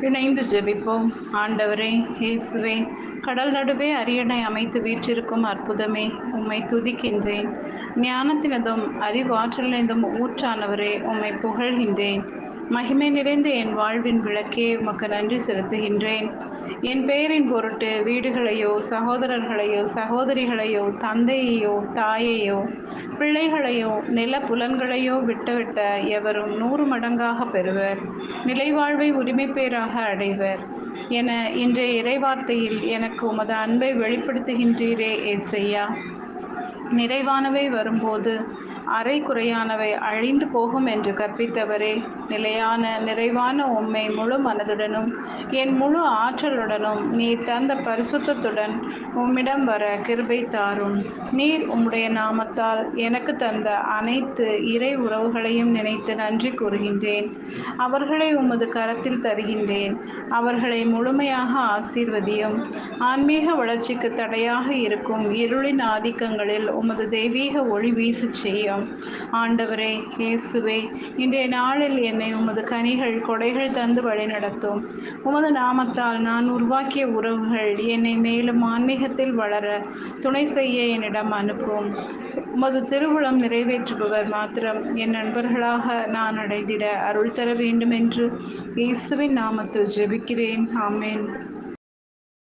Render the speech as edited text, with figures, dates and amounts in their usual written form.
இணைந்து ஜெபிப்போம். ஆண்டவரே, இயேசுவே, கடல் நடுவே அரியணை அமைத்து வீற்றிருக்கும் அற்புதமே, உம்மை துதிக்கின்றேன். ஞானத்தினதும் அறிவாற்றலினதும் ஊற்றானவரே, உம்மை புகழ்கின்றேன். மகிமை நிறைந்த என் வாழ்வின் விளக்கே, உமக்கு நன்றி செலுத்துகின்றேன். என் பெயரின் பொருட்டு வீடுகளையோ, சகோதரர்களையோ, சகோதரிகளையோ, தந்தையையோ, தாயையோ, பிள்ளைகளையோ, நில புலன்களையோ விட்டுவிட்ட எவரும் 100 மடங்காக பெறுவர், நிலைவாழ்வை உரிமை பேராக அடைவர் என இன்றைய இறைவார்த்தையில் எனக்கு உமது அன்பை வெளிப்படுத்துகின்றீரே ஏசையா. நிறைவானவை வரும்போது அரை குறையானவை அழிந்து போகும் என்று கற்பித்தவரே, நிலையான நிறைவான உம்மை முழு மனதுடனும் என் முழு ஆற்றலுடனும் நீர் தந்த பரிசுத்தத்துடன் உம்மிடம் வர கிருபை தாரும். நீர் உம்முடைய நாமத்தால் எனக்கு தந்த அனைத்து இறை உறவுகளையும் நினைத்து நன்றி கூறுகின்றேன். அவர்களை உமது கரத்தில் தருகின்றேன். அவர்களை முழுமையாக ஆசீர்வதியும். ஆன்மீக வளர்ச்சிக்கு தடையாக இருக்கும் இருளின் ஆதிக்கங்களில் உமது தெய்வீக ஒளி வீசச் செய்யும். ஆண்டவரே, இயேசுவே, இன்றைய நாளில் என்னை உமது கனிகள் கொடைகள் தந்து வழிநடத்தும். உமது நாமத்தால் நான் உருவாக்கிய உறவுகள் என்னை மேலும் ஆன்மீகத்தில் வளர துணை செய்ய என்னிடம் அனுப்பும். உமது திருவுளம் நிறைவேற்றுபவர் மாத்திரம் என் நண்பர்களாக நான் அடைந்திட அருள் தர வேண்டும் என்று இயேசுவின் நாமத்தில் ஜெபிக்கிறேன். ஆமென்.